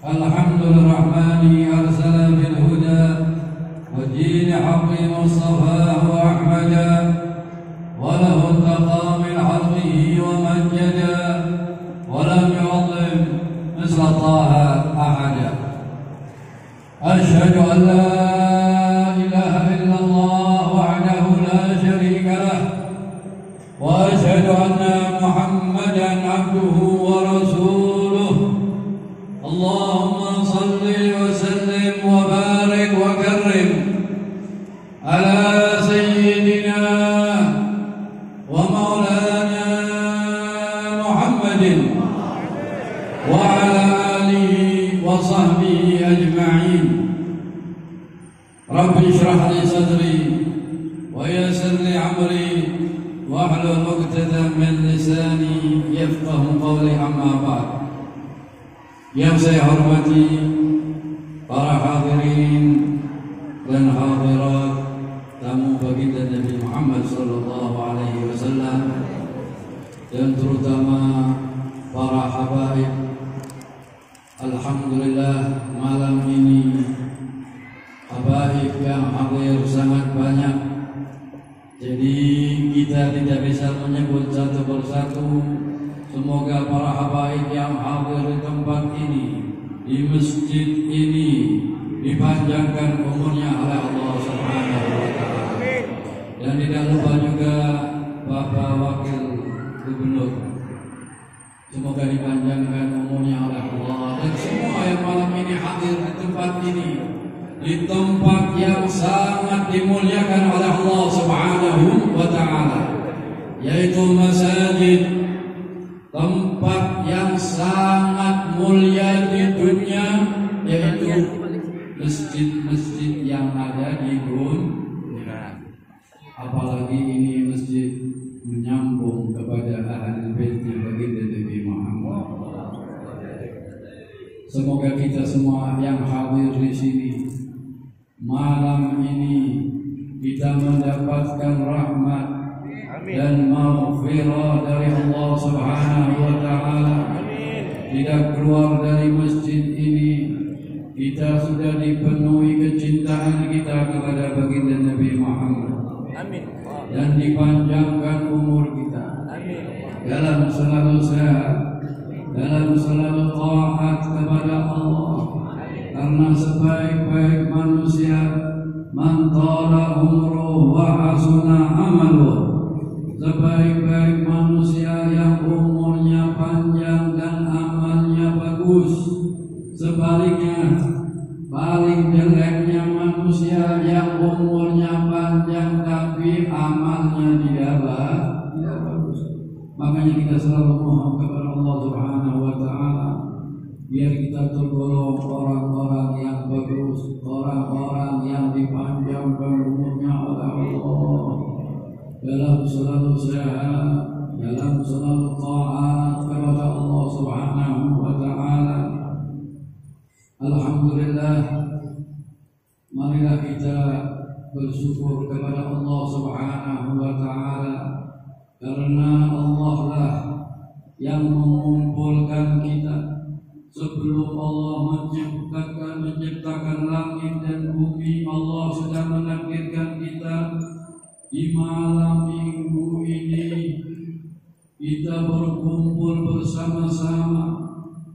الحمد للرحمن أرسل بالهدى ودين حق مصطفاه أحمدا وله اتقى من حقه ومجدا ولم يظلم مثل طه أحدا. أشهد أن لا إله إلا الله وحده لا شريك له وأشهد أن محمدا عبده ورسوله. اللهم صل وسلم وبارك وكرم على سيدنا ومولانا محمد وعلى آله وصحبه أجمعين. رب اشرح لي صدري ويسر لي أمري واحلل عقدة من لساني يفقه قولي. أما بعد. Yang saya hormati para hadirin dan hadirat, tamu baginda Nabi Muhammad sallallahu alaihi wasallam, dan terutama para habaib. Alhamdulillah, malam ini habaib yang hadir sangat banyak. Jadi kita tidak bisa menyebut satu persatu. Semoga para habaib yang hadir di tempat ini, di masjid ini, dipanjangkan umurnya oleh Allah Subhanahu wa Ta'ala. Dan tidak lupa juga Bapak Wakil Gubernur, semoga dipanjangkan umurnya oleh Allah. Dan semua yang malam ini hadir di tempat ini, di tempat yang sangat dimuliakan oleh Allah Subhanahu wa Ta'ala, yaitu masjid, tempat yang sangat mulia di dunia, yaitu masjid-masjid yang ada di dunia. Apalagi ini masjid menyambung kepada ahli bait baginda Nabi Muhammad. Semoga kita semua yang hadir di sini malam ini kita mendapatkan rahmat dan maghfirah dari Allah Subhanahu wa Ta'ala. Tidak keluar dari masjid ini, kita sudah dipenuhi kecintaan kita kepada baginda Nabi Muhammad. Amin. Dan dipanjangkan umur kita. Amin. Dalam selalu sehat, dalam selalu taat kepada Allah. Karena sebaik-baik manusia, man tala umruhu wa hasuna amaluhu. Sebaik-baik manusia yang umurnya panjang dan amalnya bagus. Sebaliknya, paling jeleknya manusia yang umurnya panjang tapi amalnya tidak bagus. Makanya kita selalu mohon kepada Allah Subhanahu wa Ta'ala, biar kita tergolong orang-orang yang bagus, orang-orang yang dipanjangkan umurnya oleh Allah, dalam selalu sehat, dalam selalu taat kepada Allah Subhanahu wa Ta'ala. Alhamdulillah, marilah kita bersyukur kepada Allah Subhanahu wa Ta'ala, karena Allah lah yang mengumpulkan kita. Sebelum Allah menciptakan langit dan bumi, Allah sudah menakdirkan kita. Di malam minggu ini kita berkumpul bersama-sama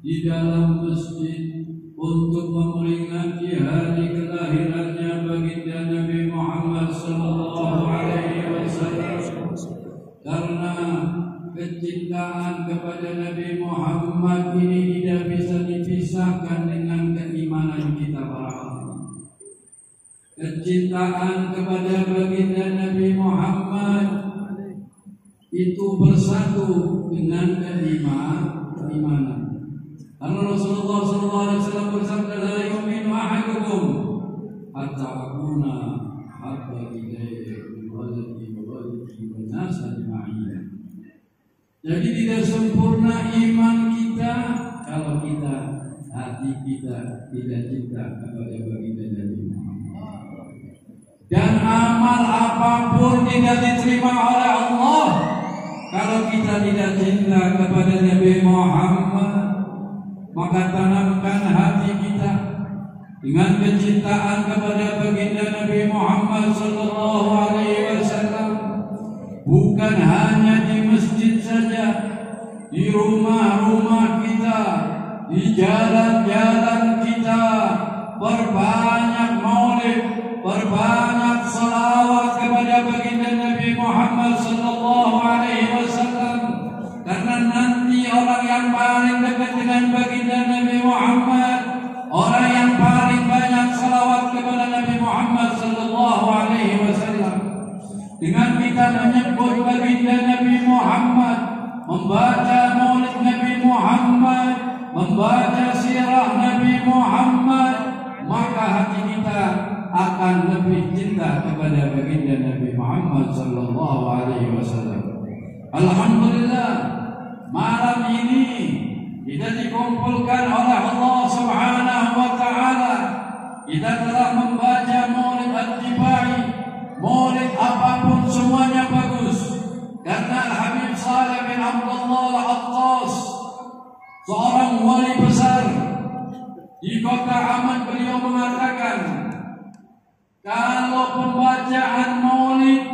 di dalam masjid untuk memperingati hari kelahirannya baginda Nabi Muhammad sallallahu alaihi wasallam. Karena kecintaan kepada Nabi Muhammad ini tidak bisa dipisahkan dengan keimanan kita para hadirin. Kecintaan kepada baginda Nabi Muhammad itu bersatu dengan keimanan. Karena Rasulullah SAW bersabda, la yu'minu ahadukum hatta akuna habba ilaihi min waladihi wa walidihi wan nas ajma'in. Jadi tidak sempurna iman kita kalau hati kita tidak cinta kepada baginda Nabi Muhammad. Dan amal apapun tidak diterima oleh Allah kalau kita tidak cinta kepada Nabi Muhammad. maka tanamkan hati kita dengan kecintaan kepada baginda Nabi Muhammad sallallahu alaihi wasallam, bukan hanya di masjid saja, di rumah-rumah kita, di jalan-jalan kita. Perbanyak maulid, perbanyak salawat kepada baginda Nabi Muhammad sallallahu alaihi wasallam, karena nanti orang yang paling dekat dengan baginda Nabi Muhammad, orang yang paling banyak salawat kepada Nabi Muhammad sallallahu alaihi wasallam. Dengan kita menyebut baginda Nabi Muhammad, membaca maulid Nabi Muhammad, membaca sirah Nabi Muhammad, maka hati kita akan lebih cinta kepada baginda Nabi Muhammad sallallahu alaihi wasallam. Alhamdulillah, malam ini kita dikumpulkan oleh Allah Subhanahu wa taala. Kita telah membaca maulid Al-Tibai, maulid apapun semuanya bagus. Karena Habib Saleh bin Abdullah Al-Attas, seorang wali besar di kota Aman, beliau mengatakan, kalau pembacaan maulid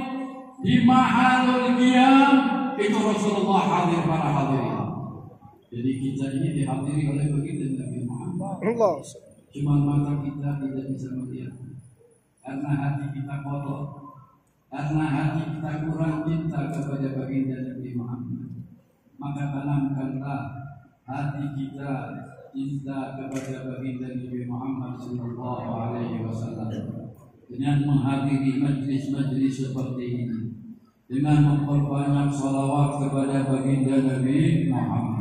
di Mahalul Qiyam itu Rasulullah hadir para hadirin. Jadi kita ini dihadiri oleh baginda Nabi Muhammad. Cuma mata kita tidak bisa melihat karena hati kita kotor, karena hati kita kurang cinta kepada baginda Nabi Muhammad. Maka tanamkanlah hati kita cinta kepada baginda Nabi Muhammad sallallahu alaihi wasallam dengan menghadiri majlis-majlis seperti ini, dengan memperbanyak salawat kepada baginda Nabi Muhammad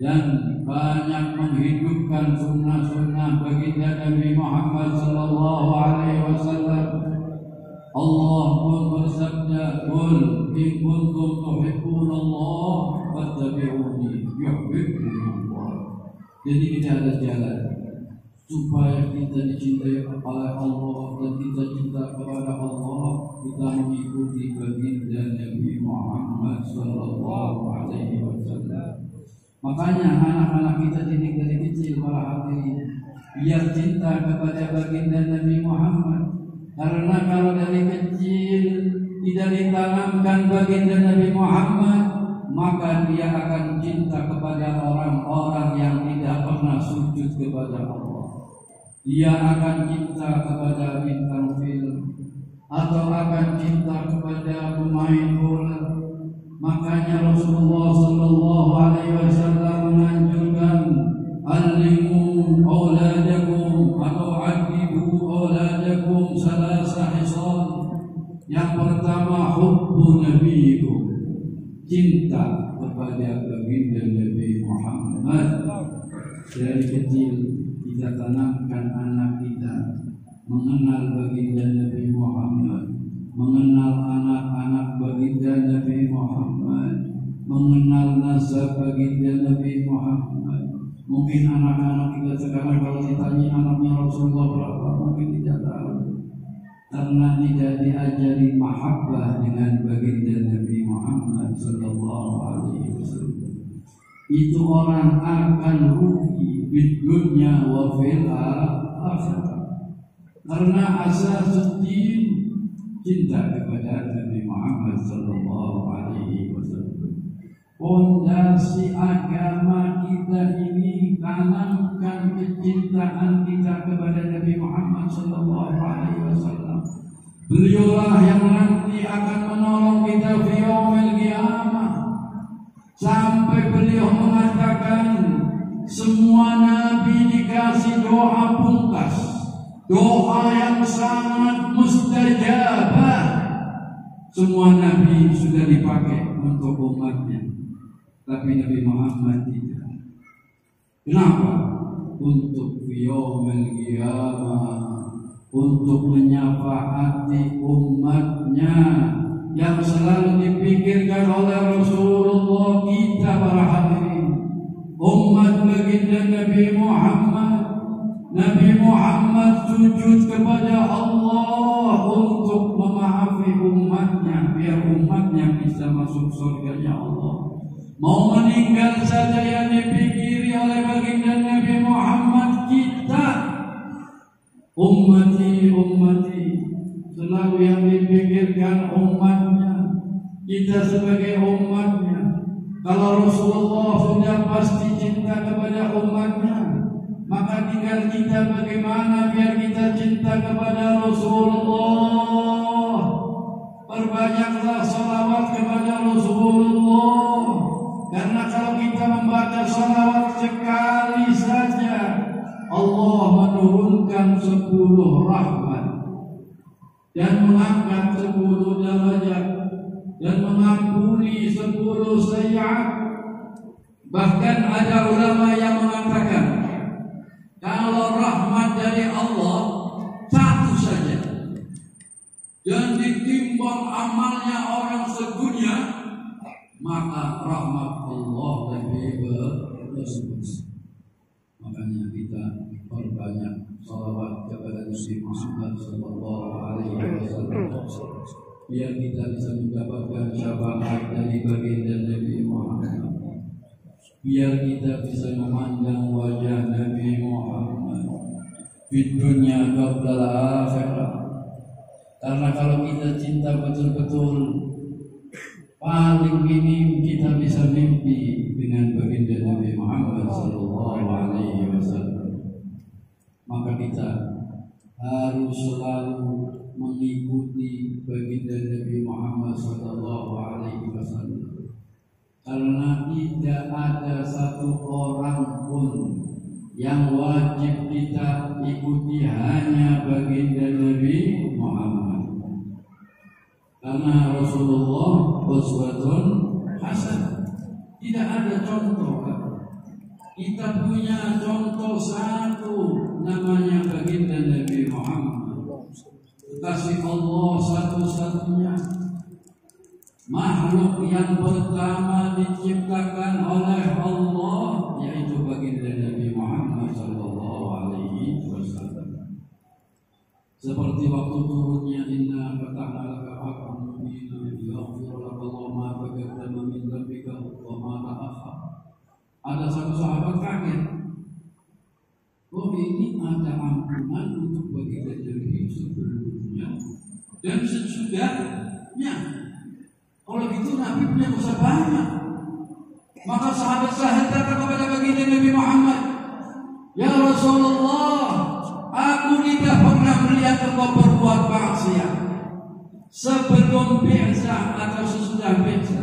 dan banyak menghidupkan sunnah-sunnah baginda Nabi Muhammad sallallahu alaihi wasallam. Allah pun bersabda, "Qul in kuntum tuhibbunallah fattabi'uni yuhibbukumullah." Jadi kita ada jalan supaya kita dicintai oleh Allah dan kita cinta kepada Allah, kita mengikuti baginda Nabi Muhammad sallallahu alaihi wasallam. Makanya anak-anak kita didik dari kecil para hadirin biar cinta kepada baginda Nabi Muhammad. Karena kalau dari kecil tidak ditanamkan baginda Nabi Muhammad, maka dia akan cinta kepada orang-orang yang tidak pernah sujud kepada Allah. Dia akan cinta kepada bintang film atau akan cinta kepada pemain bola. Makanya Rasulullah sallallahu alaihi wasallam menganjurkan, "Allimu auladakum atau adibu auladakum salasa hisal." Yang pertama, hubbu nabiyikum, cinta kepada baginda Nabi Muhammad. Dari kecil kita tanamkan anak kita mengenal baginda Nabi Muhammad, mengenal anak-anak baginda Nabi Muhammad, mengenal nasab baginda Nabi Muhammad. Mungkin anak-anak kita sekarang kalau ditanya anaknya Rasulullah berapa, mungkin tidak tahu, karena tidak diajari mahabbah dengan baginda Nabi Muhammad sallallahu alaihi wasallam. Itu orang akan rugi di dunia wa fil akhirah. Karena asasuddin cinta kepada Nabi Muhammad sallallahu alaihi wasallam. Fondasi agama kita ini tanamkan kecintaan kita kepada Nabi Muhammad sallallahu alaihi wasallam. Beliaulah yang nanti akan menolong kita fi yaumil qiyamah. Sampai beliau mengatakan, semua nabi dikasih doa pungkas, doa yang sangat mustajabah. Semua nabi sudah dipakai untuk umatnya, tapi Nabi Muhammad tidak. Kenapa? Untuk yaumil qiyamah, untuk menyafaati umatnya yang selalu dipikirkan oleh Rasulullah kita para hadirin. Umat baginda Nabi Muhammad, Nabi Muhammad sujud kepada Allah untuk memaafi umatnya, biar umatnya bisa masuk surganya Allah. Mau meninggal saja yang dipikiri oleh baginda Nabi Muhammad kita. Ummati, selalu yang dipikirkan umatnya. Kita sebagai umatnya. Kalau Rasulullah sudah pasti cinta kepada umatnya, maka tinggal kita bagaimana biar kita cinta kepada Rasulullah. Perbanyaklah salawat kepada Rasulullah. Karena kalau kita membaca salawat sekali saja, Allah menurunkan 10 rahmat dan mengangkat 10 derajat dan mengampuni 10 sayyi'at. Bahkan ada ulama yang mengatakan kalau rahmat dari Allah satu saja dan ditimbang amalnya orang sedunia, maka rahmat Allah lebih besar. Makanya kita perbanyak salawat kepada Nabi Muhammad sallallahu alaihi wasallam biar kita bisa mendapatkan syafaat dari baginda Nabi Muhammad. Biar kita bisa memandang wajah Nabi Muhammad di dunia qabla akhirah. Karena kalau kita cinta betul-betul, paling minim kita bisa mimpi dengan baginda Nabi Muhammad sallallahu alaihi wasallam. Maka kita harus selalu mengikuti baginda Nabi Muhammad sallallahu alaihi wasallam. Karena tidak ada satu orang pun yang wajib kita ikuti, hanya baginda Nabi Muhammad. Karena Rasulullah uswatun hasanah. Tidak ada contoh. Kita punya contoh satu, namanya baginda Nabi Muhammad. Kasih Allah satu-satunya. Makhluk yang pertama diciptakan oleh Allah, yaitu baginda Nabi Muhammad sallallahu alaihi wasallam. Seperti waktu turunnya inna fatahna laka fathan mubina yaghfir laka Allahu ma taqaddama min dhanbika wa ma ta'akhkhar. Ada satu sahabat kaget. Oh, ini ada ampunan untuk baginda Nabi sebelumnya dan sesudahnya. Kalau gitu Nabi punya dosa banyak. Maka sahabat-sahabat datang kepada baginda Nabi Muhammad, ya Rasulullah, aku tidak pernah melihat engkau berbuat maksiat sebelum biasa atau sesudah biasa.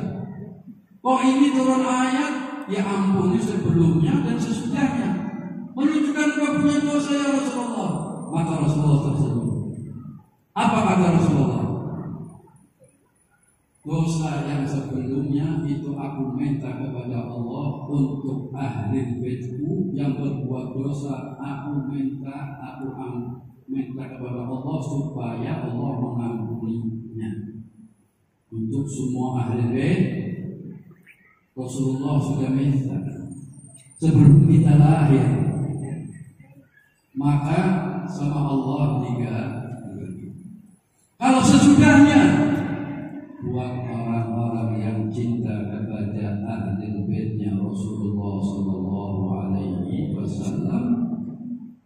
Kok ini turun ayat, ya ampuni sebelumnya dan sesudahnya, menunjukkan engkau punya dosa ya Rasulullah. Maka Rasulullah tersenyum. Apa kata Rasulullah? Dosa yang sebelumnya itu aku minta kepada Allah. Untuk ahli baitku yang berbuat dosa, aku minta kepada Allah supaya Allah mengampuninya. Untuk semua ahli bait, Rasulullah sudah minta sebelum kita lahir. Maka sama Allah kalau sesudahnya, buat orang-orang yang cinta kepada ahli baitnya Rasulullah sallallahu alaihi wasallam,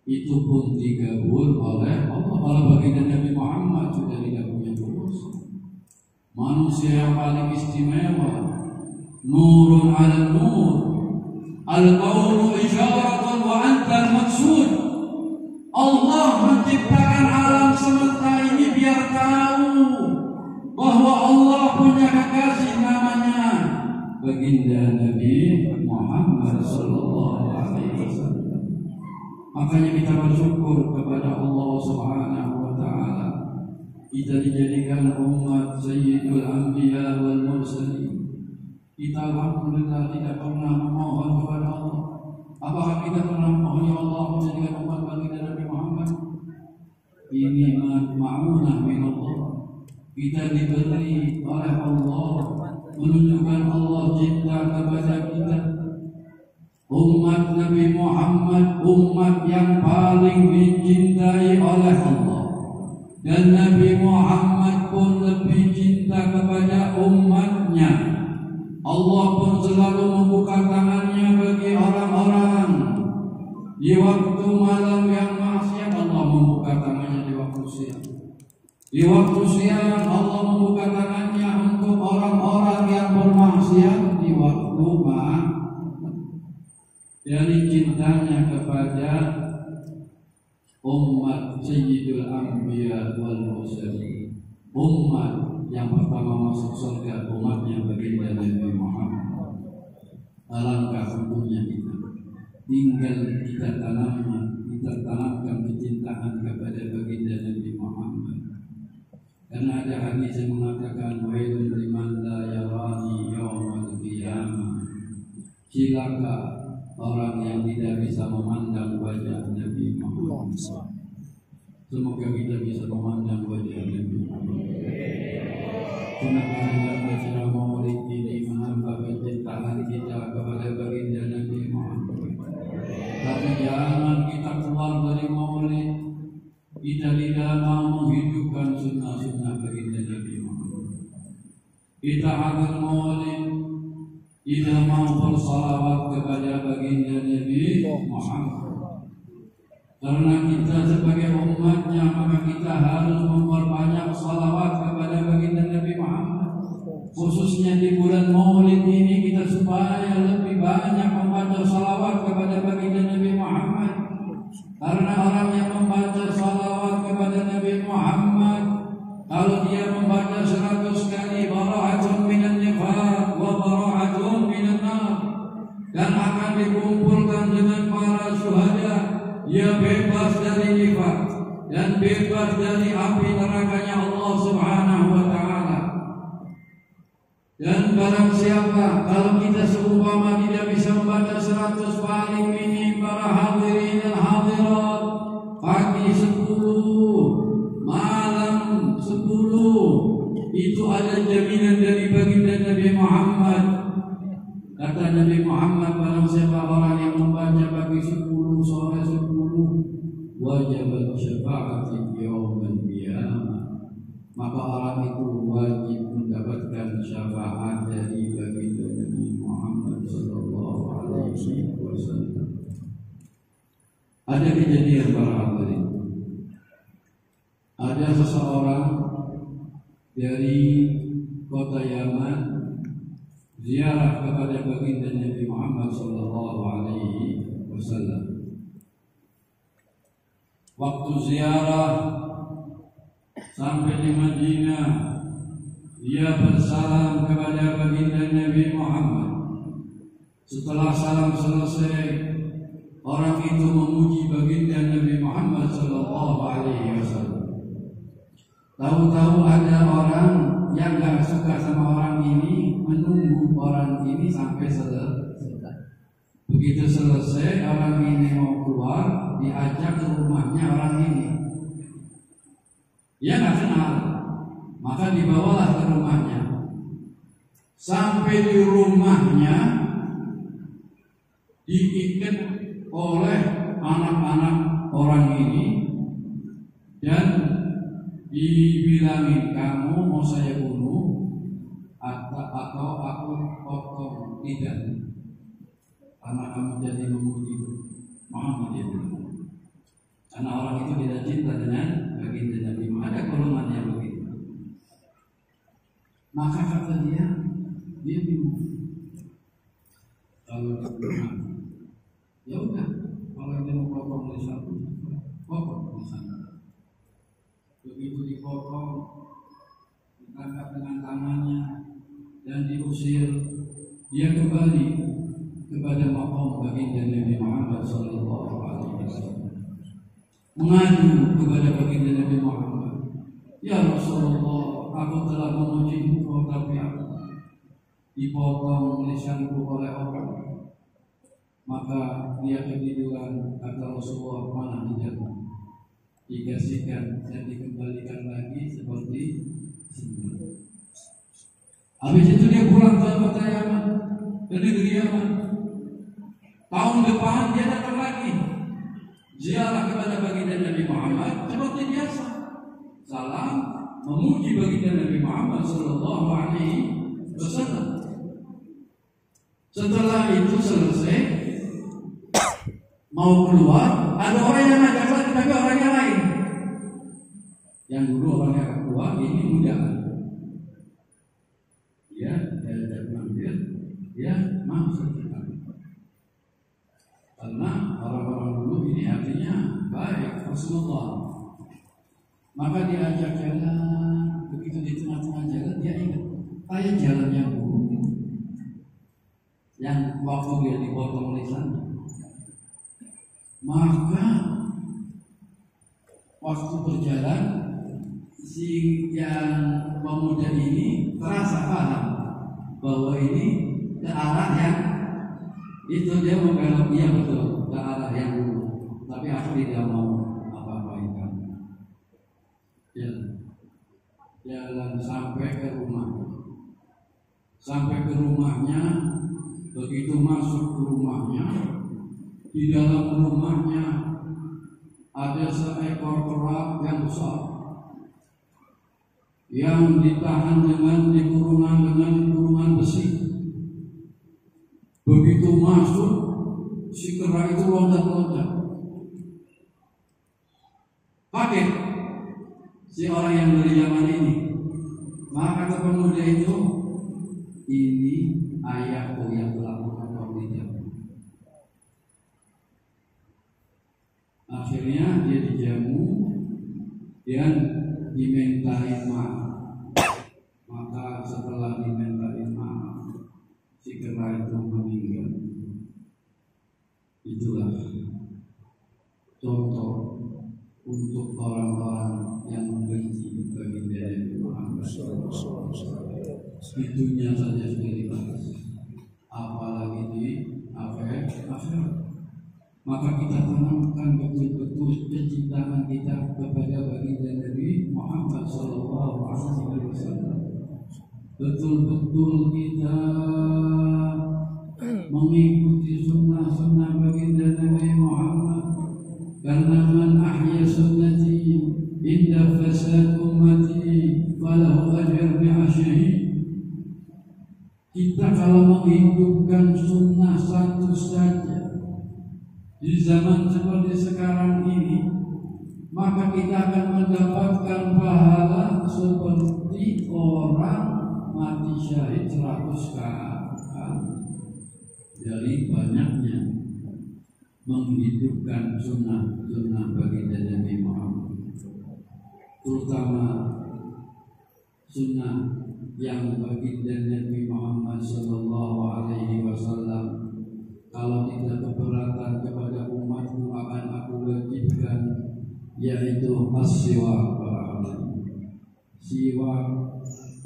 itu pun digabul oleh Allah. Kalau baginda Nabi Muhammad sudah tidak punya dosa, manusia yang paling istimewa, nurun ala nur, al-qawlu isyaratun wa anta al-maksud. Allah menciptakan alam semesta ini biar tahu bahwa Allah punya kekasih namanya baginda Nabi Muhammad sallallahu alaihi wasallam. Makanya kita bersyukur kepada Allah Subhanahu wa taala. Kita dijadikan umat sayyidul anbiya wal mursalin. Kita alhamdulillah tidak pernah memohon kepada Allah. Apakah kita pernah memohon ya Allah menjadikan umat baginda Nabi Muhammad? Ini ma'unah min Allah. Kita diberi oleh Allah, menunjukkan Allah cinta kepada kita. Umat Nabi Muhammad, umat yang paling dicintai oleh Allah. Dan Nabi Muhammad pun lebih cinta kepada umatnya. Allah pun selalu membuka tangannya bagi orang-orang di waktu malam yang maksiat. Allah membuka tangannya di waktu siang. Di waktu siang Allah membuka tangannya untuk orang-orang yang bermaksiat di waktu malam. Dari cintanya kepada umat Sayyidul Anbiya wal Mursalin, umat yang pertama masuk surga, umatnya baginda Nabi Muhammad. Alangkah untungnya kita, tinggal kita tanamkan kecintaan kepada baginda Nabi Muhammad. Karena ada hadis yang mengatakan wailun liman la yarani yaumal qiyamah, celaka orang yang tidak bisa memandang wajah Nabi Muhammad. Semoga kita bisa memandang wajah Nabi Muhammad. Kenapa dengan acara maulid ini menambah kecintaan kita kepada baginda Nabi Muhammad. Tapi jangan kita keluar dari maulid, kita tidak mau menghidupkan sunnah-sunnah baginda Nabi Muhammad. Kita akan maulid, tidak mau bersalawat kepada baginda Nabi Muhammad. Karena kita sebagai umatnya, maka kita harus memperbanyak salawat kepada baginda Nabi Muhammad. Khususnya di bulan Maulid ini kita supaya lebih banyak membaca salawat kepada baginda Nabi Muhammad. Karena orang yang membaca salawat kepada Nabi Muhammad, kalau dia membaca 100 kali, bara'atun minan nifaq wa bara'atun minan nar, dan akan dikumpulkan dengan para syuhada. Dia bebas dari nifaq dan bebas dari api nerakanya Allah Subhanahu wa ta'ala. Dan barang siapa, kalau kita seumpama tidak bisa membaca 100 paling minim para hadirin dan hadirat, pagi 10, malam 10, itu ada jaminan dari baginda Nabi Muhammad. Kata Nabi Muhammad, barang siapa orang yang membaca pagi 10, sore 10, wajibat syafa'ati yaumal qiyamah, maka orang itu wajib mendapatkan syafaat dari baginda Nabi Muhammad sallallahu alaihi wasallam. Ada kejadian para hadirin. Ada seseorang dari kota Yaman ziarah kepada baginda Nabi Muhammad sallallahu alaihi wasallam. Waktu ziarah sampai di Madinah, dia bersalam kepada baginda Nabi Muhammad. Setelah salam selesai, orang itu memuji baginda Nabi Muhammad sallallahu alaihi wasallam. Tahu-tahu ada orang yang gak suka sama orang ini, menunggu orang ini sampai selesai. Begitu selesai, orang ini mau keluar, diajak ke rumahnya orang ini. Dia gak kenal, maka dibawalah ke rumahnya. Sampai di rumahnya, diikat oleh anak-anak orang ini dan dibilangin, kamu mau saya bunuh atau aku potong tidak, karena kamu jadi memuji Muhammad ya. Karena orang itu tidak cinta dengan baginda Nabi Muhammad. Ada golongan yang begitu. Maka kata dia bingung. Kalau dibunuh, ya udah, kalau dia mau potong lisan, potong lisan. Begitu dipotong, ditangkap dengan tangannya dan diusir, dia kembali kepada maqam baginda Nabi Muhammad sallallahu alaihi wasallam. Mengadu kepada baginda Nabi Muhammad, ya Rasulullah, aku telah memuji engkau tapi aku dipotong lisanku oleh orang. Maka dia ketiduran, kata Rasulullah, mana hijabnya? Dikasihkan dan dikembalikan lagi seperti semula. Habis itu dia pulang ke kota Yaman, ke negeri Yaman. Tahun depan dia datang lagi ziarah kepada baginda Nabi Muhammad seperti biasa. Salam, memuji baginda Nabi Muhammad sallallahu alaihi wasallam. Setelah itu selesai, mau keluar, ada orang yang ngajak lagi, tapi orangnya lain. Yang dulu orangnya tua, ini muda. Ya, dia manggil, ya maaf saja. Karena orang-orang dulu ini artinya baik, Rasulullah. Maka diajak jalan, begitu di tengah-tengah jalan dia ingat, kayak jalan yang buruk, yang waktu dia dipotong lisannya. Maka waktu berjalan, si yang pemuda ini terasa paham bahwa ini ke arah yang itu, dia membelok, iya betul, ke arah yang dulu. Tapi aku tidak mau apa-apain kamu. Jalan sampai ke rumah. Sampai ke rumahnya, begitu masuk ke rumahnya, di dalam rumahnya ada seekor kera yang besar, yang ditahan dengan kurungan besi. Begitu masuk, si kera itu loncat-loncat. Kaget si orang yang dari zaman ini. Maka kata pemuda itu, ini ayahku yang telah mengatakan dia. Akhirnya dia dijamu dan dimintai maaf. Maka setelah dimintai maaf, si kera itu meninggal. Itulah contoh untuk orang-orang yang membenci baginda Nabi Muhammad. Itunya saja sudah dibahas, apalagi di akhirat. Maka kita tanamkan betul-betul kecintaan kita kepada baginda Nabi Muhammad SAW. Betul-betul kita mengikuti sunnah-sunnah baginda Nabi Muhammad. Karena man ahya sunnati inda fasad ummati falahu ajr bi'asyhi. Kita kalau menghidupkan sunnah satu saja di zaman seperti sekarang ini, maka kita akan mendapatkan pahala seperti orang mati syahid 100 kali. Dari banyaknya menghidupkan sunnah baginda Nabi Muhammad, terutama sunnah yang baginda Nabi Muhammad Sallallahu Alaihi Wasallam. Kalau tidak keberatan kepada umatku akan aku wajibkan, yaitu as-siwak. Siwak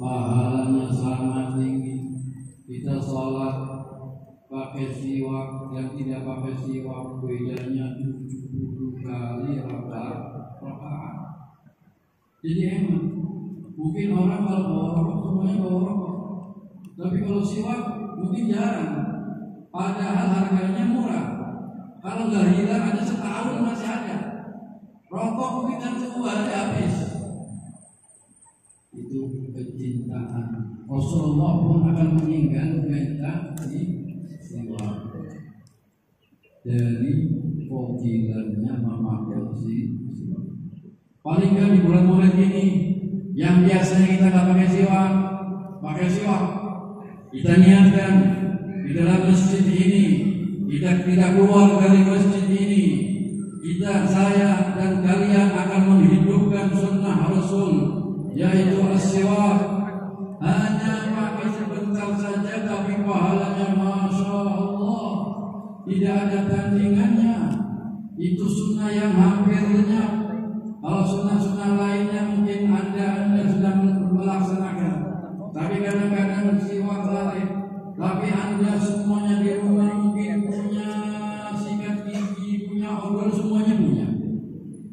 pahalanya sangat tinggi. Kita sholat pakai siwak, yang tidak pakai siwak bedanya 70 kali rakaat. Jadi emang mungkin orang kalau bawa rokok semuanya bawa rokok, tapi kalau siwak mungkin jarang. Padahal harganya murah. Kalau nggak hilang ada setahun masih ada. Rokok mungkin 1 hari habis. Itu kecintaan. Rasulullah pun akan meninggal minta di siwak. Dari fadilahnya memakai siwak. Paling nggak di bulan Maulid ini, yang biasanya kita nggak pakai siwak, kita niatkan di dalam masjid ini, kita tidak keluar dari masjid ini, saya dan kalian akan menghidupkan sunnah Rasul, yaitu as-siwak. Hanya pakai sebentar saja, tapi pahalanya Masya Allah tidak ada tandingannya. Itu sunnah yang hampir lenyap. Kalau sunnah-sunnah lainnya mungkin anda sudah melaksanakan, tapi kadang-kadang siwak lalai. Tapi anda semuanya di rumah mungkin punya sikat gigi, punya odol, semuanya punya.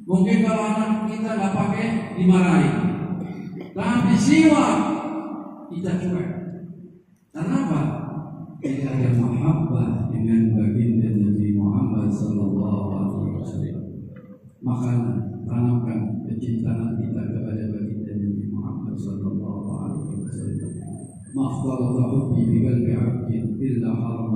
Mungkin kalau anak kita nggak pakai dimarahin, tapi siwak kita cuek. Kenapa? Kita ada mahabbah dengan baginda Nabi Muhammad Sallallahu Alaihi Wasallam. Maka tanamkan kecintaan kita kepada baginda Nabi Muhammad Sallallahu Alaihi Wasallam. Maafkan hubbi bi qalbi 'abdin illa haram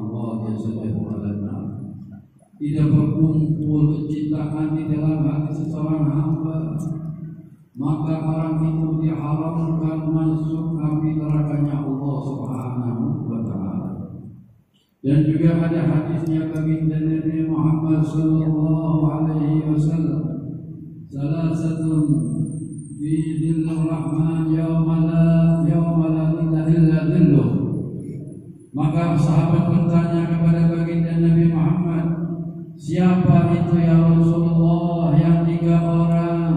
Dan juga ada hadisnya baginda Nabi Muhammad sallallahu alaihi wasallam, salasatun fi dhillir rahman yawma la dhilla illa dhilluh. Maka sahabat bertanya kepada baginda Nabi Muhammad, siapa itu ya Rasulullah yang 3 orang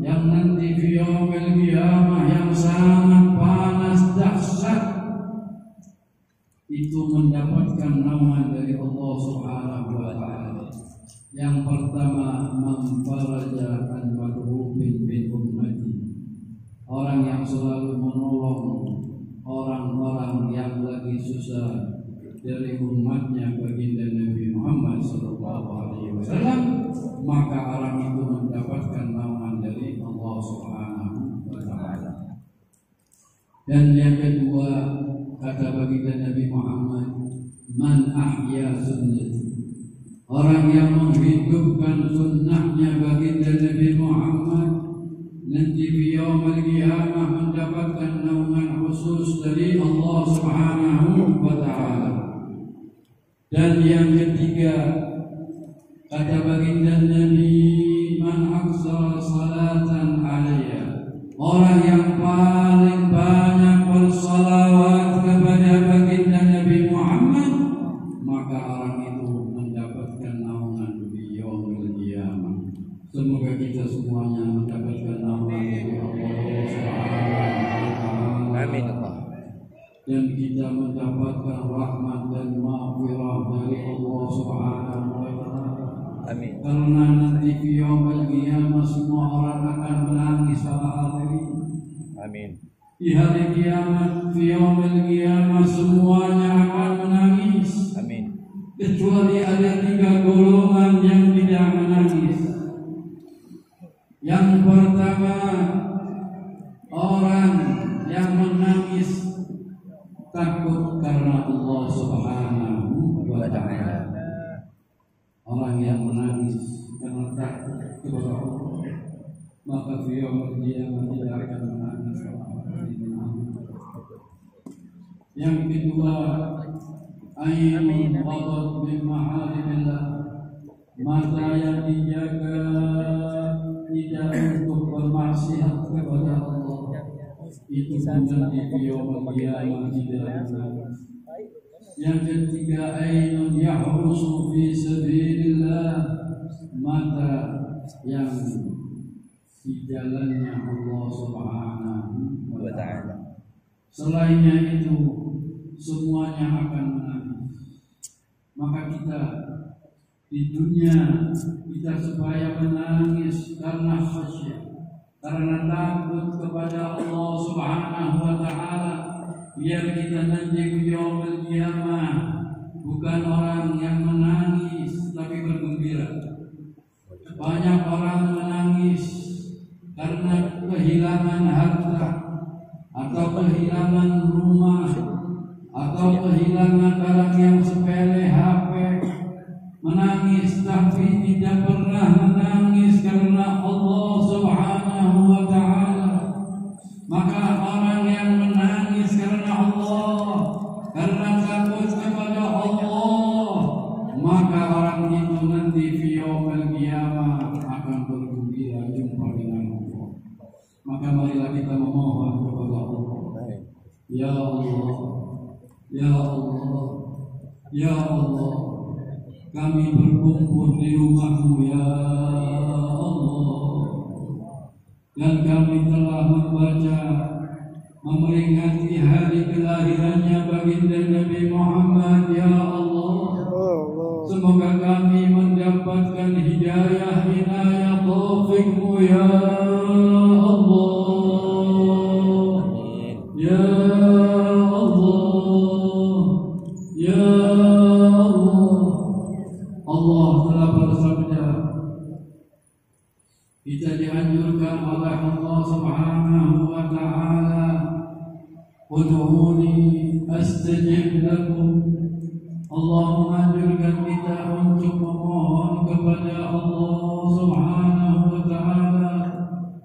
yang nanti fi yaumil qiyamah yang sangat panas dahsyat itu mendapatkan naungan dari Allah Subhanahu wa taala. Yang pertama, man faraja an madhubin bin ummati, orang yang selalu menolong orang-orang yang lagi susah dari umatnya baginda Nabi Muhammad sallallahu alaihi wasallam, maka orang itu mendapatkan naungan dari Allah Subhanahu wa taala. Dan yang kedua, kata baginda Nabi Muhammad, man ahya sunnati, orang yang menghidupkan sunnahnya baginda Nabi Muhammad nanti di yaumil qiyamah mendapatkan naungan khusus dari Allah Subhanahu wa taala. Dan yang ketiga, kata baginda Nabi, man aksara salatan alayya, orang yang paling banyak bersalawat kepada baginda Nabi Muhammad, maka orang itu mendapatkan naungan di yaumil qiyamah. Semoga kita semuanya mendapatkan naungan dari Allah Subhanahu wa taala. Amin. Dan kita mendapatkan rahmat dan maghfirah dari Allah Subhanahu wa taala. Amin. Karena nanti di yaumil qiyamah semua orang akan menangis para hadirin. Amin. Di hari kiamat, di yaumil qiyamah semuanya akan menangis. Amin. Kecuali ada 3 golongan yang tidak menangis. Yang pertama, orang yang menangis takut karena Allah Subhanahu wa taala. Orang yang menangis karena takut kepada Allah, maka dia tidak akan menangis. Yang kedua, ainun qadat min maharimillah, mata yang dijaga tidak untuk bermaksiat kepada Allah, itu nanti yaumul qiyamah tidak menangis. Yang ketiga, ainun yahrusu fi sabilillah, mata yang di jalannya Allah Subhanahu wa taala. Selainnya itu semuanya akan menangis. Maka kita di dunia kita supaya menangis karena khasyat, karena takut kepada Allah Subhanahu wa taala, biar kita nanti di yaumil qiyamah bukan orang yang menangis tapi bergembira. Banyak orang menangis karena kehilangan harta atau kehilangan rumah atau kehilangan barang yang sepele, HP, menangis tapi tidak pernah menangis karena Allah Subhanahu wa taala. Maka orang yang menangis karena Allah, karena takut kepada Allah, maka orang itu nanti di yaumil qiyamah akan bergembira jumpa dengan Allah. Maka marilah kita memohon kepada Allah, ya Allah, ya Allah, ya Allah, kami berkumpul di rumah-Mu ya Allah, dan kami telah membaca memperingati hari kelahirannya baginda Nabi Muhammad ya Allah. Semoga kami mendapatkan hidayah, inayah, taufik-Mu ya Allah, ya Allah, ya Allah. Allah telah bersabda, kita dianjurkan oleh Allah Subhanahu wa taala, ud'uni astajib lakum. Allah menganjurkan kita untuk memohon kepada Allah Subhanahu wa taala,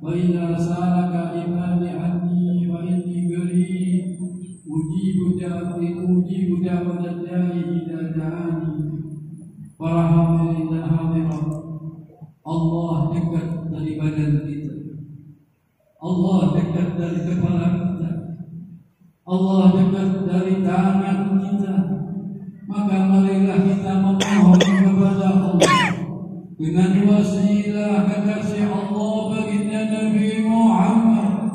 wa idza salaka ibadi anni wa inni qarib ujibu ujibu da'wat da'i idza da'ani. Para hadirin dan hadirat, Allah dekat dari badan kita, Allah dekat dari kepala kita, Allah dekat dari tangan kita. Maka marilah kita memohon kepada Allah dengan wasilah kekasih Allah baginda Nabi Muhammad.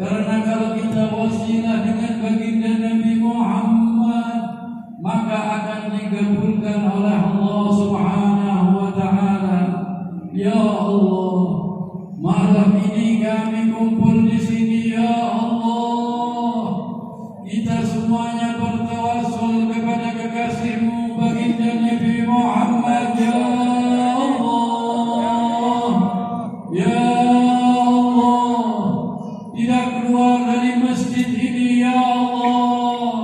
Karena kalau kita wasilah dengan baginda Nabi Muhammad, maka akan dikabulkan oleh Allah Subhanahu wa ta'ala. Ya Allah, malam ini kami kumpul di sini, ya Allah. Kita semuanya bertawassul kepada kekasih-Mu baginda Nabi Muhammad, ya Allah. Ya Allah, tidak keluar dari masjid ini, ya Allah.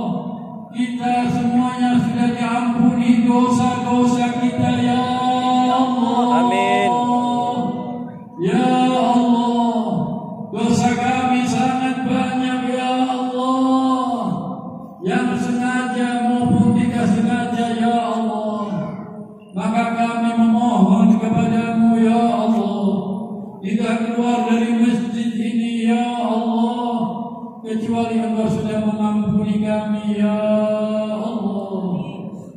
Kita semuanya sudah diampuni dosa-dosa kita, ya Allah. Amin. Ya Allah, dosa kami sangat banyak, ya Allah, yang sengaja maupun tidak sengaja, ya Allah. Maka kami memohon kepadamu, ya Allah, tidak keluar dari masjid ini, ya Allah, kecuali Engkau sudah mengampuni kami, ya Allah.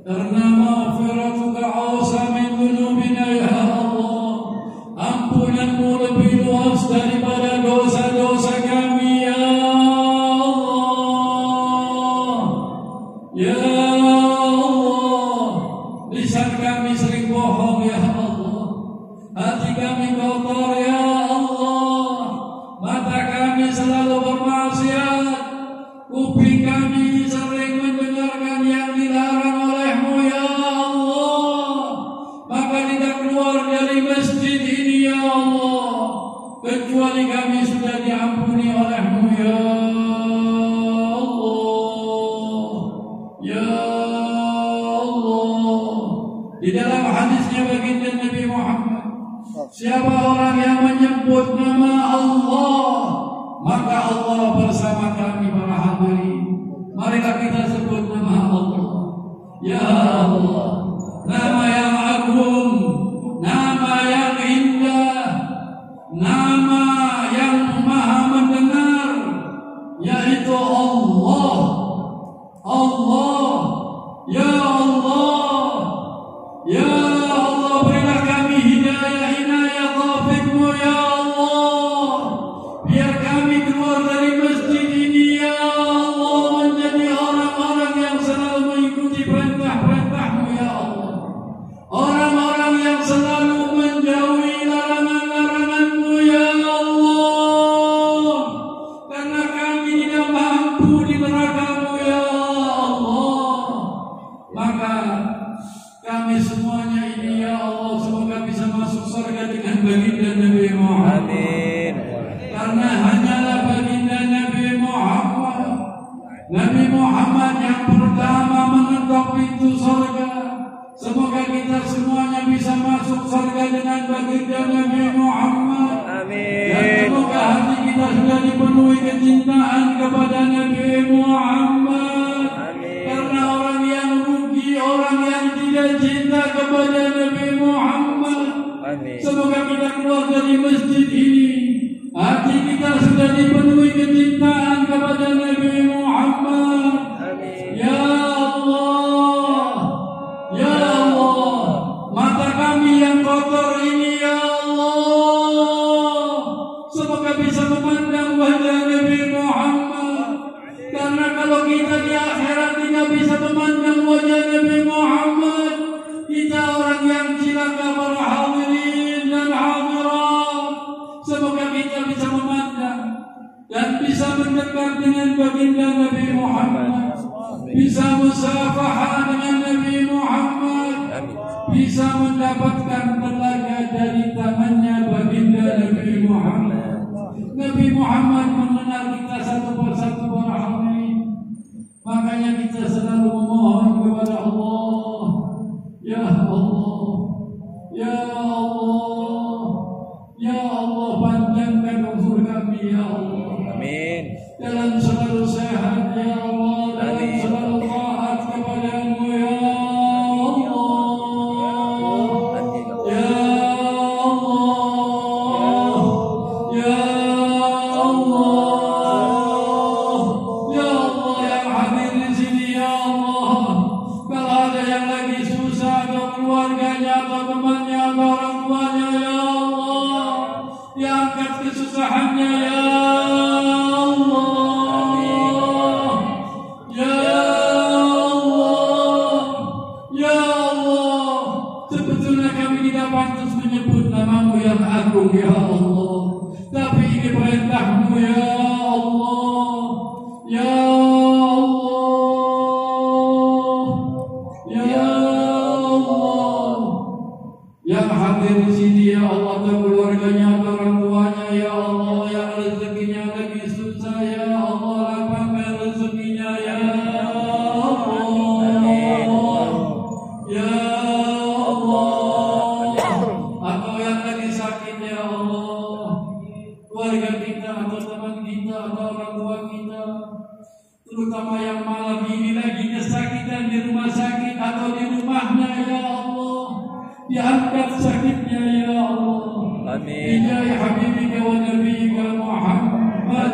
Karena maghfiratuka awsa min dzunubina, ya Allah. Ampunanmu lebih luas daripada dosa-dosa kami, ya Allah. Ya Allah, lisan kami sering bohong, ya Allah. Hati kami kotor, ya Allah. Mata kami selalu bermaksiat. Kuping kami sering mendengarkan yang dilarang oleh-Mu, ya Allah. Maka tidak keluar dari masjid ini, ya Allah, kecuali kami sudah diampuni oleh-Mu, ya Allah. Ya Allah. Di dalam hadisnya baginda Nabi Muhammad, siapa orang yang menyebut nama Allah, maka Allah bersama kami. Para hadirin, marilah kita sebut nama Allah. Ya Allah, nama yang agung, nama yang indah, nama yang maha mendengar, yaitu Allah. Allah, ya Allah, ya Allah, berilah kami hidayah taufik-Mu, ya Allah. Biar kami keluar dari masjid ini, ya Allah, menjadi orang-orang yang selalu mengikuti perintah-perintah-Mu, ya Allah. Orang-orang yang selalu menjauhi larangan-larangan-Mu, ya Allah. Karena kami tidak mampu di neraka-Mu, ya Allah. Maka kami semuanya ini, ya Allah, semoga bisa masuk surga dengan baginda Nabi Muhammad. Amin. Karena hanyalah baginda Nabi Muhammad, Nabi Muhammad yang pertama mengetok pintu surga. Semoga kita semuanya bisa masuk surga dengan baginda Nabi Muhammad. Amin. Dan semoga hati kita sudah dipenuhi kecintaan kepada Nabi Muhammad. Amin. Karena orang yang rugi, orang yang tidak cinta kepada Nabi Muhammad. Amin. Semoga kita keluar dari masjid ini, hati kita sudah dipenuhi kecintaan kepada Nabi Muhammad. Amin. Ya Allah, ya Allah, mata kami yang kotor ini, ya Allah, semoga bisa memandang wajah Nabi Muhammad. Karena kalau kita di akhirat tidak bisa memandang wajah Nabi Muhammad, kita orang yang cilaka. Para hadirin dan hadirat, semoga kita bisa memandang dan bisa mendekat dengan baginda Nabi Muhammad, bisa musafahah dengan Nabi Muhammad, bisa mendapatkan telaga dari tangannya baginda Nabi Muhammad. Nabi Muhammad mengenal kita satu persatu, para hadirin. Makanya kita selalu memohon kepada Allah, ya Allah, ya Allah, ya Allah, panjangkan umur kami, ya Allah. Amin. Dalam selalu sehat, ya Allah, dalam agung ya Allah, tapi ini perintah-Mu ya Allah, ya Allah, ya Allah. Yang hadir di sini ya Allah, keluarganya, orang tuanya ya Allah, yang rezekinya lagi susah ya Allah, lapangkan rezekinya ya Allah, ya Allah. Atau yang lagi sakit ya Allah, keluarga kita atau teman kita atau orang tua kita, terutama yang malam ini lagi kesakitan di rumah sakit atau di rumahnya ya Allah, diangkat sakitnya ya Allah. Amin. Bijai habibika wa nabiyika Muhammad.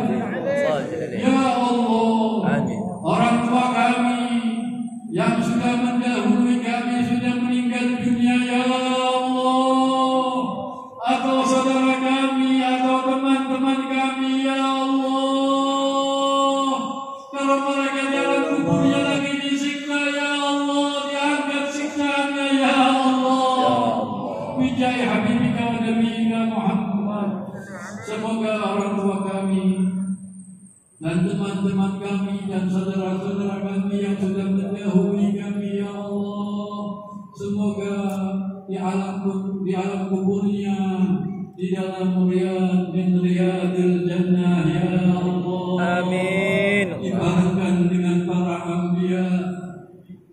Ya Allah. Amin. Orang tua kami yang sudah mendahului kami sudah meninggal dunia ya Allah, atau saudara kami atau teman-teman kami ya Allah, kalau mereka dalam kuburnya lagi disiksa ya Allah, diangkat siksaannya ya Allah. Bijai habibika wa nabiyika Muhammad. Semoga orang tua kami dan teman-teman kami dan saudara-saudara kami yang sudah mendahului kami ya Allah, semoga di alam kuburnya di dalam riyad min riyadil jannah ya Allah. Amin. Dibaharkan dengan para anbiya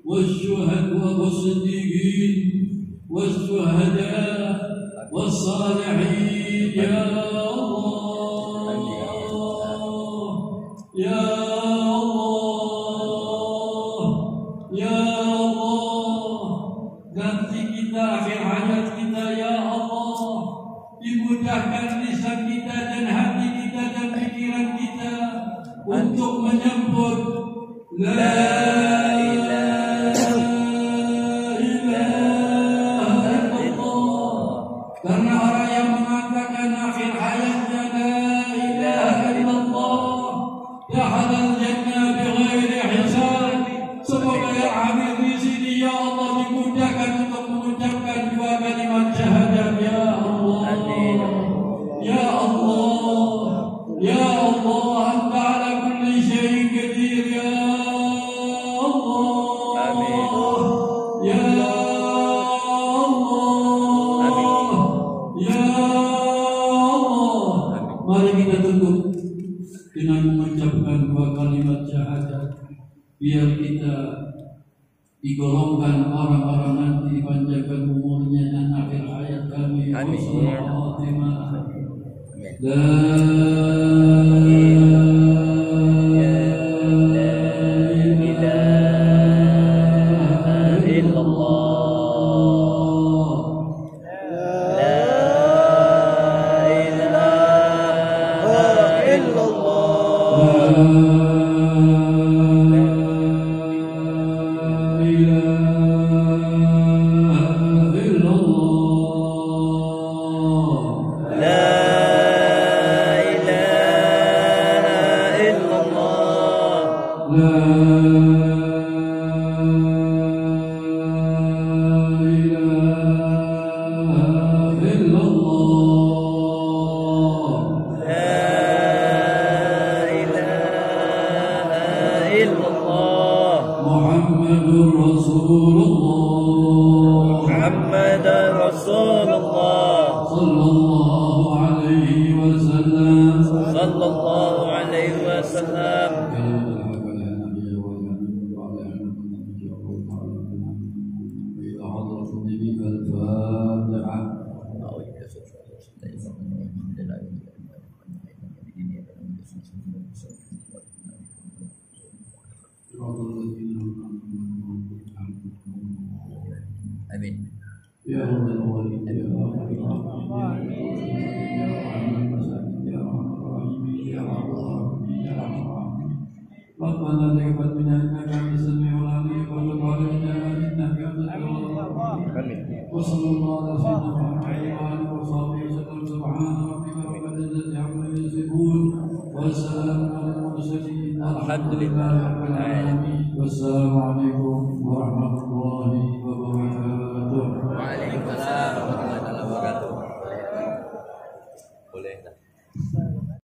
wasyuhada wassiddiqin wasyuhada wassalihin ya Allah, ya Allah, ya Allah. Ganti kita akhir hayat kita ya Allah, dimudahkan lisan kita dan hati kita dan pikiran kita untuk menyebut la ilaha illallah. Karena orang yang mengatakan akhir hayatnya la ilaha illallah dakhala al-jannah bighairi hisab. Semoga yang hadir di sini ya Allah dimudahkan untuk mengucapkan dua kalimat syahadat ya Allah. Amin. Ya Allah, ya Allah, Anta ala kulli syai'in qadir ya Allah. Amin. Ya Allah. Amin. Ya Allah. Mari kita tutup dengan mengucapkan dua kalimat syahadat, biar kita digolongkan orang-orang nanti dipanjangkan umurnya dan akhir hayat kami. Amin. Amin. Ya Allah, ربنا تقبل منا انك انت السميع العليم وتب علينا انك انت التواب الرحيم وصلى الله على سيدنا محمد وعلى اله وصحبه وسلم. سبحان ربك رب العزه عما يصفون وسلام على المرسلين الحمد لله رب العالمين. والسلام عليكم ورحمه الله وبركاته.